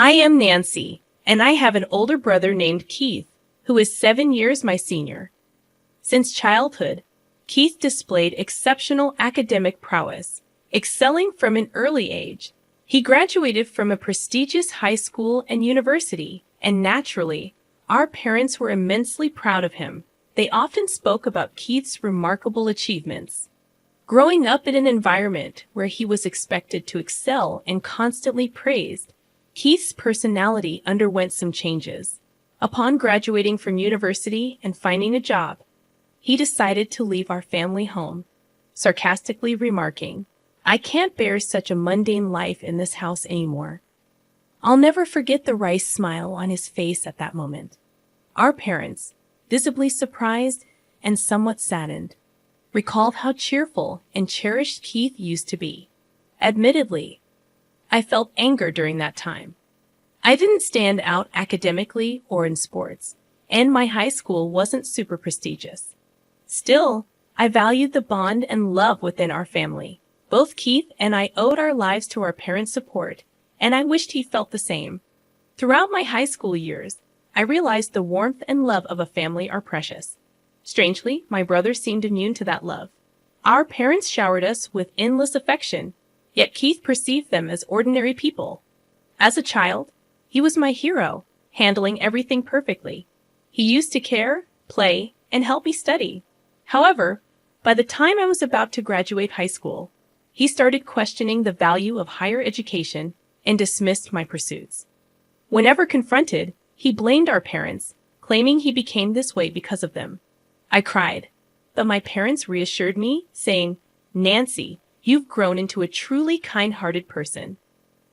I am Nancy, and I have an older brother named Keith, who is 7 years my senior. Since childhood, Keith displayed exceptional academic prowess, excelling from an early age. He graduated from a prestigious high school and university, and naturally, our parents were immensely proud of him. They often spoke about Keith's remarkable achievements. Growing up in an environment where he was expected to excel and constantly praised, Keith's personality underwent some changes. Upon graduating from university and finding a job, he decided to leave our family home, sarcastically remarking, "I can't bear such a mundane life in this house anymore." I'll never forget the wry smile on his face at that moment. Our parents, visibly surprised and somewhat saddened, recalled how cheerful and cherished Keith used to be. Admittedly, I felt anger during that time. I didn't stand out academically or in sports, and my high school wasn't super prestigious. Still, I valued the bond and love within our family. Both Keith and I owed our lives to our parents' support, and I wished he felt the same. Throughout my high school years, I realized the warmth and love of a family are precious. Strangely, my brother seemed immune to that love. Our parents showered us with endless affection, yet Keith perceived them as ordinary people. As a child, he was my hero, handling everything perfectly. He used to care, play, and help me study. However, by the time I was about to graduate high school, he started questioning the value of higher education and dismissed my pursuits. Whenever confronted, he blamed our parents, claiming he became this way because of them. I cried, but my parents reassured me, saying, "Nancy, you've grown into a truly kind-hearted person."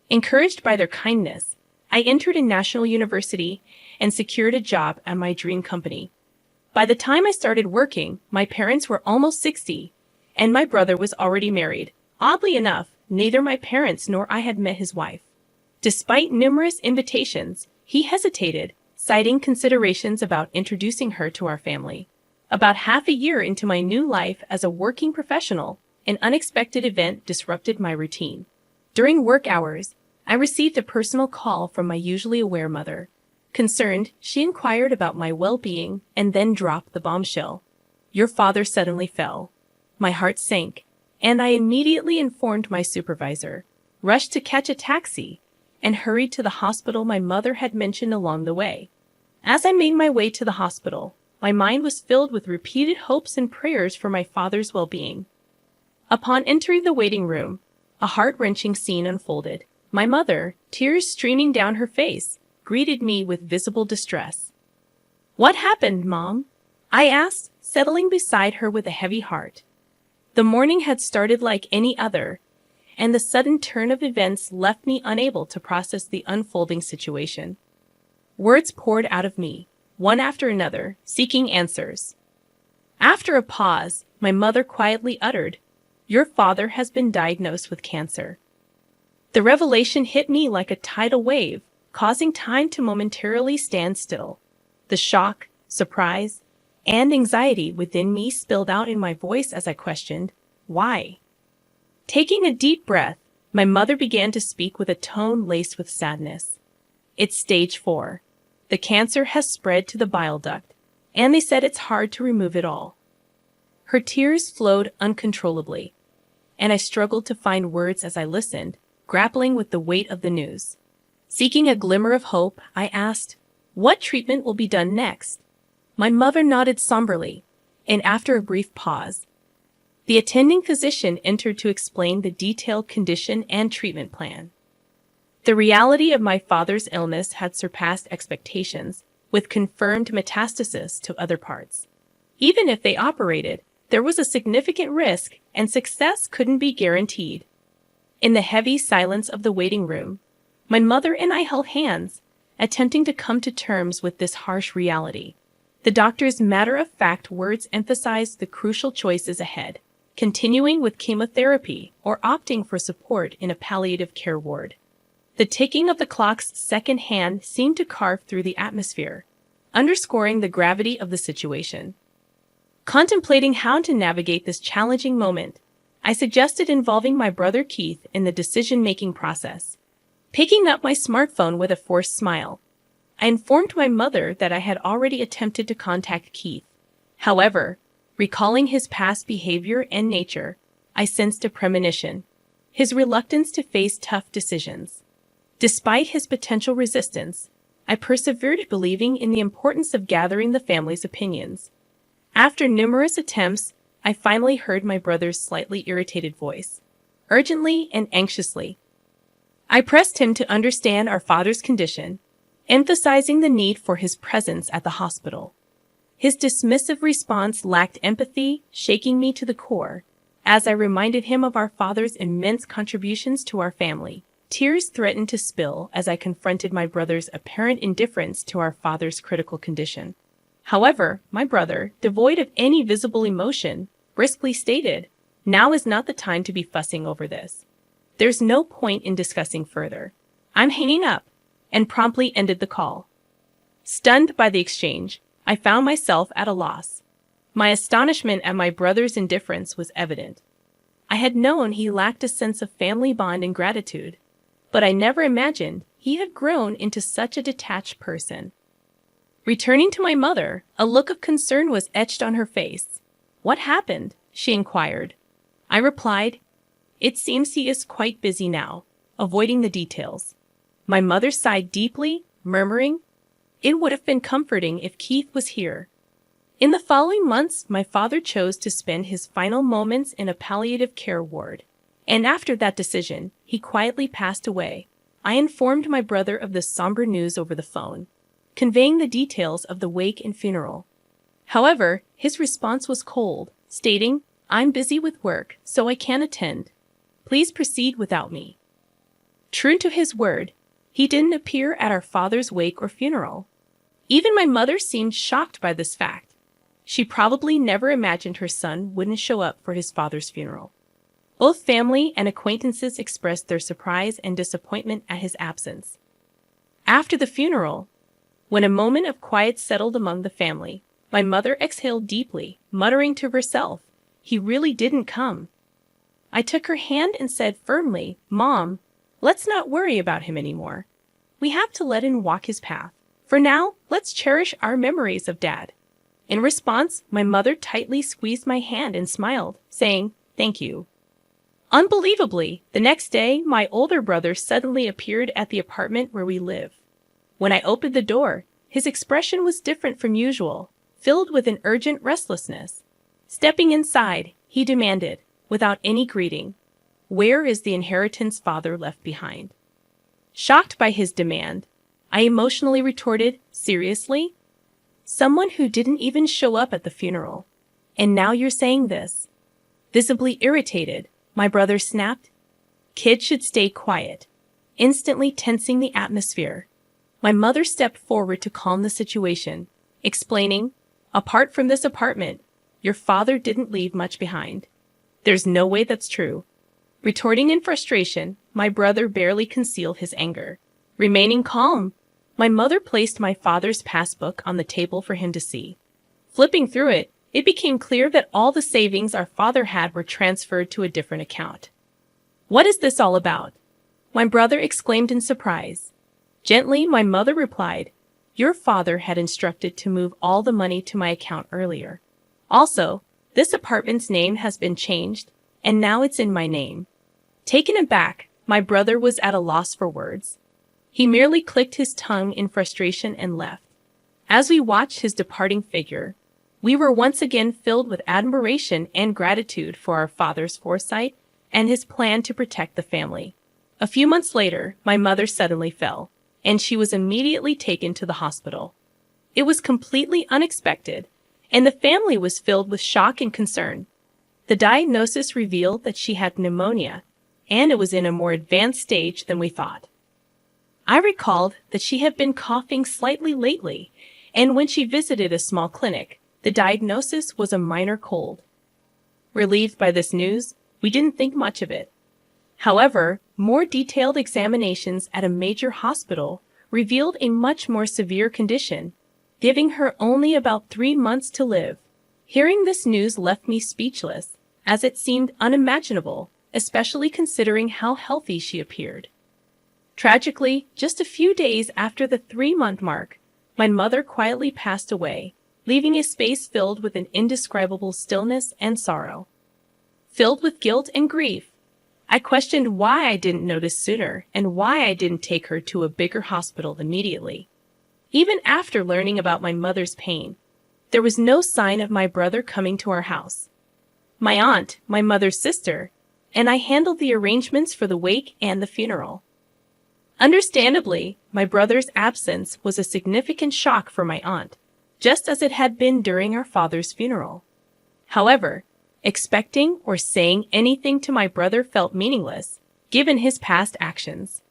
Encouraged by their kindness, I entered a national university and secured a job at my dream company. By the time I started working, my parents were almost 60, and my brother was already married. Oddly enough, neither my parents nor I had met his wife. Despite numerous invitations, he hesitated, citing considerations about introducing her to our family. About half a year into my new life as a working professional, an unexpected event disrupted my routine. During work hours, I received a personal call from my usually aware mother. Concerned, she inquired about my well-being and then dropped the bombshell. "Your father suddenly fell." My heart sank, and I immediately informed my supervisor, rushed to catch a taxi, and hurried to the hospital my mother had mentioned along the way. As I made my way to the hospital, my mind was filled with repeated hopes and prayers for my father's well-being. Upon entering the waiting room, a heart-wrenching scene unfolded. My mother, tears streaming down her face, greeted me with visible distress. "What happened, Mom?" I asked, settling beside her with a heavy heart. The morning had started like any other, and the sudden turn of events left me unable to process the unfolding situation. Words poured out of me, one after another, seeking answers. After a pause, my mother quietly uttered, "Your father has been diagnosed with cancer." The revelation hit me like a tidal wave, causing time to momentarily stand still. The shock, surprise, and anxiety within me spilled out in my voice as I questioned, "Why?" Taking a deep breath, my mother began to speak with a tone laced with sadness. "It's stage 4. The cancer has spread to the bile duct, and they said it's hard to remove it all." Her tears flowed uncontrollably, and I struggled to find words as I listened, grappling with the weight of the news. Seeking a glimmer of hope, I asked, "What treatment will be done next?" My mother nodded somberly, and after a brief pause, the attending physician entered to explain the detailed condition and treatment plan. The reality of my father's illness had surpassed expectations, with confirmed metastasis to other parts. Even if they operated, there was a significant risk, and success couldn't be guaranteed. In the heavy silence of the waiting room, my mother and I held hands, attempting to come to terms with this harsh reality. The doctor's matter-of-fact words emphasized the crucial choices ahead, continuing with chemotherapy or opting for support in a palliative care ward. The ticking of the clock's second hand seemed to carve through the atmosphere, underscoring the gravity of the situation. Contemplating how to navigate this challenging moment, I suggested involving my brother Keith in the decision-making process. Picking up my smartphone with a forced smile, I informed my mother that I had already attempted to contact Keith. However, recalling his past behavior and nature, I sensed a premonition, his reluctance to face tough decisions. Despite his potential resistance, I persevered, believing in the importance of gathering the family's opinions. After numerous attempts, I finally heard my brother's slightly irritated voice, urgently and anxiously. I pressed him to understand our father's condition, emphasizing the need for his presence at the hospital. His dismissive response lacked empathy, shaking me to the core, as I reminded him of our father's immense contributions to our family. Tears threatened to spill as I confronted my brother's apparent indifference to our father's critical condition. However, my brother, devoid of any visible emotion, briskly stated, "Now is not the time to be fussing over this. There's no point in discussing further. I'm hanging up," and promptly ended the call. Stunned by the exchange, I found myself at a loss. My astonishment at my brother's indifference was evident. I had known he lacked a sense of family bond and gratitude, but I never imagined he had grown into such a detached person. Returning to my mother, a look of concern was etched on her face. "What happened?" she inquired. I replied, "It seems he is quite busy now," avoiding the details. My mother sighed deeply, murmuring, "It would have been comforting if Keith was here." In the following months, my father chose to spend his final moments in a palliative care ward, and after that decision, he quietly passed away. I informed my brother of the somber news over the phone, conveying the details of the wake and funeral. However, his response was cold, stating, "I'm busy with work, so I can't attend. Please proceed without me." True to his word, he didn't appear at our father's wake or funeral. Even my mother seemed shocked by this fact. She probably never imagined her son wouldn't show up for his father's funeral. Both family and acquaintances expressed their surprise and disappointment at his absence. After the funeral, when a moment of quiet settled among the family, my mother exhaled deeply, muttering to herself, "He really didn't come." I took her hand and said firmly, "Mom, let's not worry about him anymore. We have to let him walk his path. For now, let's cherish our memories of Dad." In response, my mother tightly squeezed my hand and smiled, saying, "Thank you." Unbelievably, the next day, my older brother suddenly appeared at the apartment where we live. When I opened the door, his expression was different from usual, filled with an urgent restlessness. Stepping inside, he demanded, without any greeting, "Where is the inheritance father left behind?" Shocked by his demand, I emotionally retorted, "Seriously? Someone who didn't even show up at the funeral. And now you're saying this?" Visibly irritated, my brother snapped, "Kids should stay quiet," instantly tensing the atmosphere. My mother stepped forward to calm the situation, explaining, "Apart from this apartment, your father didn't leave much behind." "There's no way that's true." Retorting in frustration, my brother barely concealed his anger. Remaining calm, my mother placed my father's passbook on the table for him to see. Flipping through it, it became clear that all the savings our father had were transferred to a different account. "What is this all about?" my brother exclaimed in surprise. Gently, my mother replied, "Your father had instructed to move all the money to my account earlier. Also, this apartment's name has been changed, and now it's in my name." Taken aback, my brother was at a loss for words. He merely clicked his tongue in frustration and left. As we watched his departing figure, we were once again filled with admiration and gratitude for our father's foresight and his plan to protect the family. A few months later, my mother suddenly fell, and she was immediately taken to the hospital. It was completely unexpected, and the family was filled with shock and concern. The diagnosis revealed that she had pneumonia, and it was in a more advanced stage than we thought. I recalled that she had been coughing slightly lately, and when she visited a small clinic, the diagnosis was a minor cold. Relieved by this news, we didn't think much of it. However, more detailed examinations at a major hospital revealed a much more severe condition, giving her only about 3 months to live. Hearing this news left me speechless, as it seemed unimaginable, especially considering how healthy she appeared. Tragically, just a few days after the 3-month mark, my mother quietly passed away, leaving a space filled with an indescribable stillness and sorrow. Filled with guilt and grief, I questioned why I didn't notice sooner and why I didn't take her to a bigger hospital immediately. Even after learning about my mother's pain, there was no sign of my brother coming to our house. My aunt, my mother's sister, and I handled the arrangements for the wake and the funeral. Understandably, my brother's absence was a significant shock for my aunt, just as it had been during our father's funeral. However, expecting or saying anything to my brother felt meaningless, given his past actions.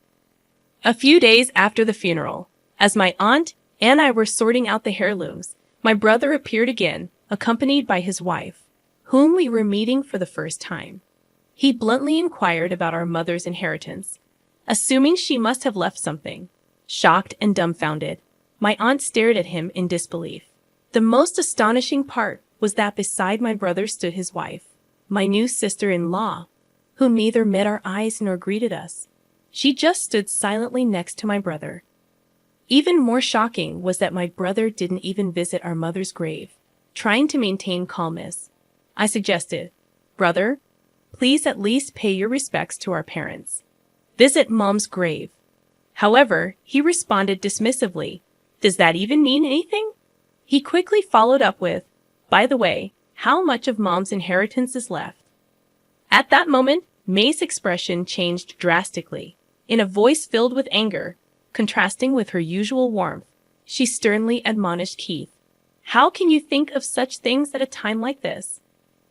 A few days after the funeral, as my aunt and I were sorting out the heirlooms, my brother appeared again, accompanied by his wife, whom we were meeting for the first time. He bluntly inquired about our mother's inheritance, assuming she must have left something. Shocked and dumbfounded, my aunt stared at him in disbelief. The most astonishing part was that beside my brother stood his wife, my new sister-in-law, who neither met our eyes nor greeted us. She just stood silently next to my brother. Even more shocking was that my brother didn't even visit our mother's grave. Trying to maintain calmness, I suggested, "Brother, please at least pay your respects to our parents. Visit Mom's grave." However, he responded dismissively, "Does that even mean anything?" He quickly followed up with, "By the way, how much of Mom's inheritance is left?" At that moment, May's expression changed drastically. In a voice filled with anger, contrasting with her usual warmth, she sternly admonished Keith, "How can you think of such things at a time like this?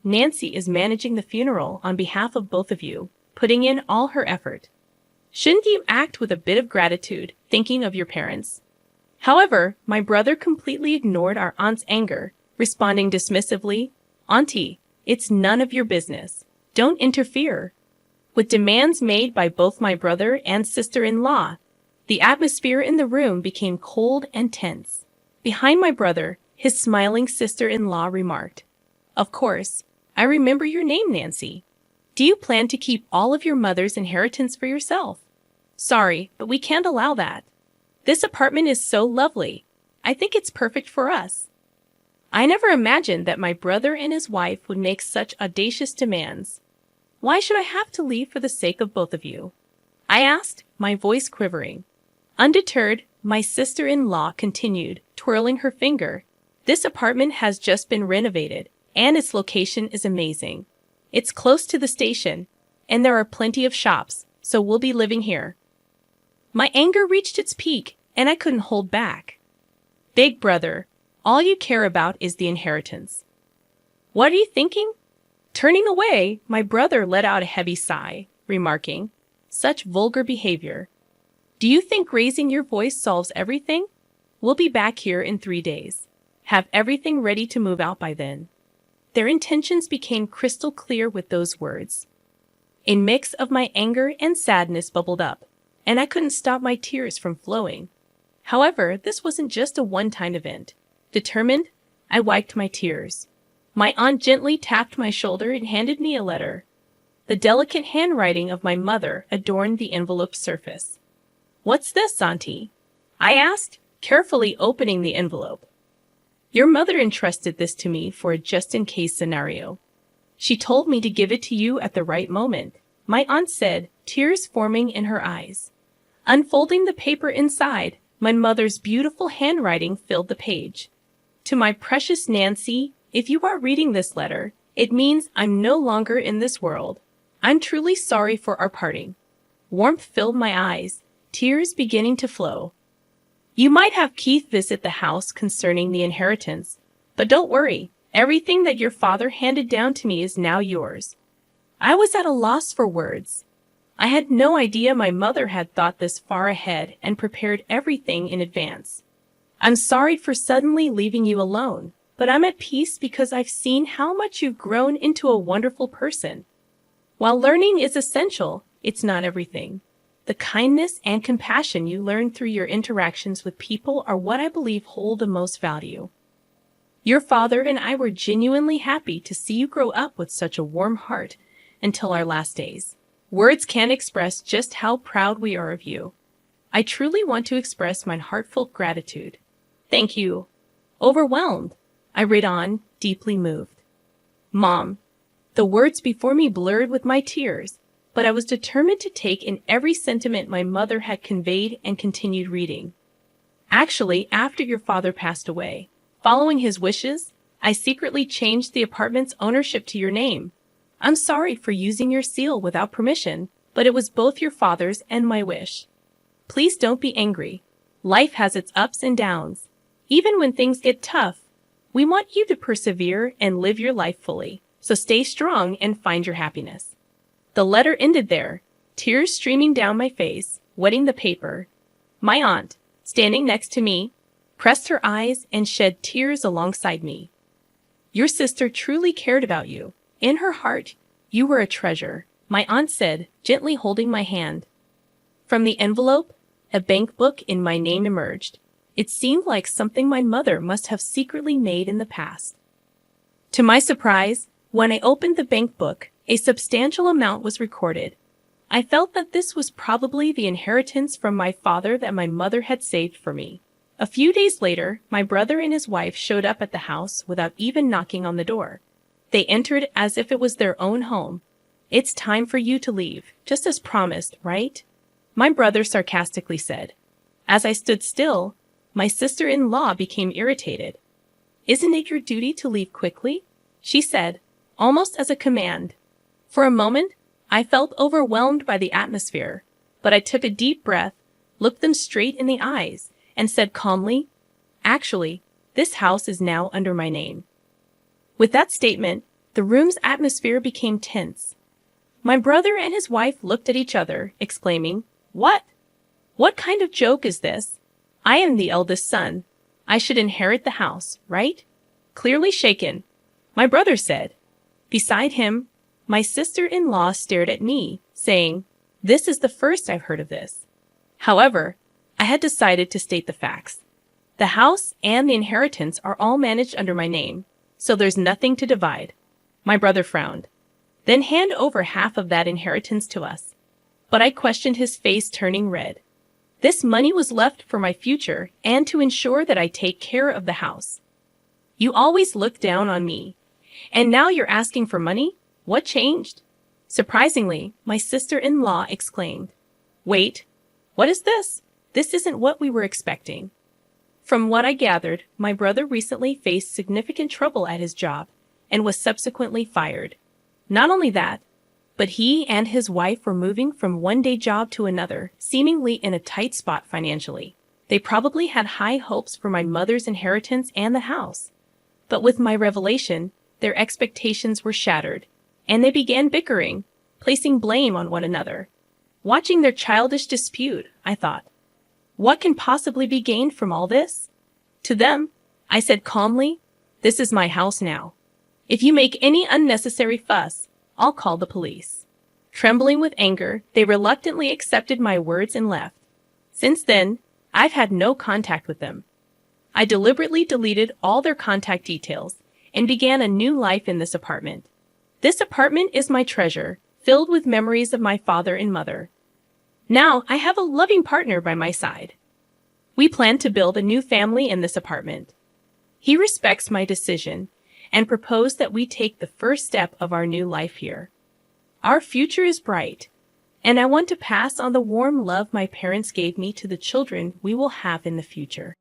Nancy is managing the funeral on behalf of both of you, putting in all her effort. Shouldn't you act with a bit of gratitude, thinking of your parents?" However, my brother completely ignored our aunt's anger, responding dismissively, "Auntie, it's none of your business. Don't interfere." With demands made by both my brother and sister-in-law, the atmosphere in the room became cold and tense. Behind my brother, his smiling sister-in-law remarked, "Of course, I remember your name, Nancy. Do you plan to keep all of your mother's inheritance for yourself?" "Sorry, but we can't allow that. This apartment is so lovely. I think it's perfect for us." I never imagined that my brother and his wife would make such audacious demands. "Why should I have to leave for the sake of both of you?" I asked, my voice quivering. Undeterred, my sister-in-law continued, twirling her finger. "This apartment has just been renovated, and its location is amazing. It's close to the station, and there are plenty of shops, so we'll be living here." My anger reached its peak, and I couldn't hold back. "Big brother, all you care about is the inheritance. What are you thinking?" Turning away, my brother let out a heavy sigh, remarking, "Such vulgar behavior. Do you think raising your voice solves everything? We'll be back here in 3 days. Have everything ready to move out by then." Their intentions became crystal clear with those words. A mix of my anger and sadness bubbled up, and I couldn't stop my tears from flowing. However, this wasn't just a one-time event. Determined, I wiped my tears. My aunt gently tapped my shoulder and handed me a letter. The delicate handwriting of my mother adorned the envelope's surface. "What's this, Auntie?" I asked, carefully opening the envelope. "Your mother entrusted this to me for a just-in-case scenario. She told me to give it to you at the right moment," my aunt said, tears forming in her eyes. Unfolding the paper inside, my mother's beautiful handwriting filled the page. "To my precious Nancy, if you are reading this letter, it means I'm no longer in this world. I'm truly sorry for our parting." Warmth filled my eyes, tears beginning to flow. "You might have Keith visit the house concerning the inheritance, but don't worry, everything that your father handed down to me is now yours." I was at a loss for words. I had no idea my mother had thought this far ahead and prepared everything in advance. "I'm sorry for suddenly leaving you alone, but I'm at peace because I've seen how much you've grown into a wonderful person. While learning is essential, it's not everything. The kindness and compassion you learn through your interactions with people are what I believe hold the most value. Your father and I were genuinely happy to see you grow up with such a warm heart until our last days. Words can't express just how proud we are of you." I truly want to express my heartfelt gratitude. Thank you. Overwhelmed, I read on, deeply moved. Mom. The words before me blurred with my tears, but I was determined to take in every sentiment my mother had conveyed and continued reading. Actually, after your father passed away, following his wishes, I secretly changed the apartment's ownership to your name. I'm sorry for using your seal without permission, but it was both your father's and my wish. Please don't be angry. Life has its ups and downs. Even when things get tough, we want you to persevere and live your life fully. So stay strong and find your happiness. The letter ended there, tears streaming down my face, wetting the paper. My aunt, standing next to me, pressed her eyes and shed tears alongside me. Your sister truly cared about you. In her heart, you were a treasure, my aunt said, gently holding my hand. From the envelope, a bank book in my name emerged. It seemed like something my mother must have secretly made in the past. To my surprise, when I opened the bank book, a substantial amount was recorded. I felt that this was probably the inheritance from my father that my mother had saved for me. A few days later, my brother and his wife showed up at the house without even knocking on the door. They entered as if it was their own home. It's time for you to leave, just as promised, right? My brother sarcastically said. As I stood still, my sister-in-law became irritated. Isn't it your duty to leave quickly? She said, almost as a command. For a moment, I felt overwhelmed by the atmosphere, but I took a deep breath, looked them straight in the eyes, and said calmly, actually, this house is now under my name. With that statement, the room's atmosphere became tense. My brother and his wife looked at each other, exclaiming, What? What kind of joke is this? I am the eldest son. I should inherit the house, right? Clearly shaken, my brother said. Beside him, my sister-in-law stared at me, saying, This is the first I've heard of this. However, I had decided to state the facts. The house and the inheritance are all managed under my name, so there's nothing to divide. My brother frowned. Then hand over half of that inheritance to us. But I questioned his face turning red. This money was left for my future and to ensure that I take care of the house. You always looked down on me. And now you're asking for money? What changed? Surprisingly, my sister-in-law exclaimed, Wait, what is this? This isn't what we were expecting. From what I gathered, my brother recently faced significant trouble at his job and was subsequently fired. Not only that, but he and his wife were moving from one day job to another, seemingly in a tight spot financially. They probably had high hopes for my mother's inheritance and the house. But with my revelation, their expectations were shattered, and they began bickering, placing blame on one another. Watching their childish dispute, I thought, what can possibly be gained from all this? To them, I said calmly, This is my house now. If you make any unnecessary fuss, I'll call the police. Trembling with anger, they reluctantly accepted my words and left. Since then, I've had no contact with them. I deliberately deleted all their contact details and began a new life in this apartment. This apartment is my treasure, filled with memories of my father and mother. Now I have a loving partner by my side. We plan to build a new family in this apartment. He respects my decision and proposed that we take the first step of our new life here. Our future is bright, and I want to pass on the warm love my parents gave me to the children we will have in the future.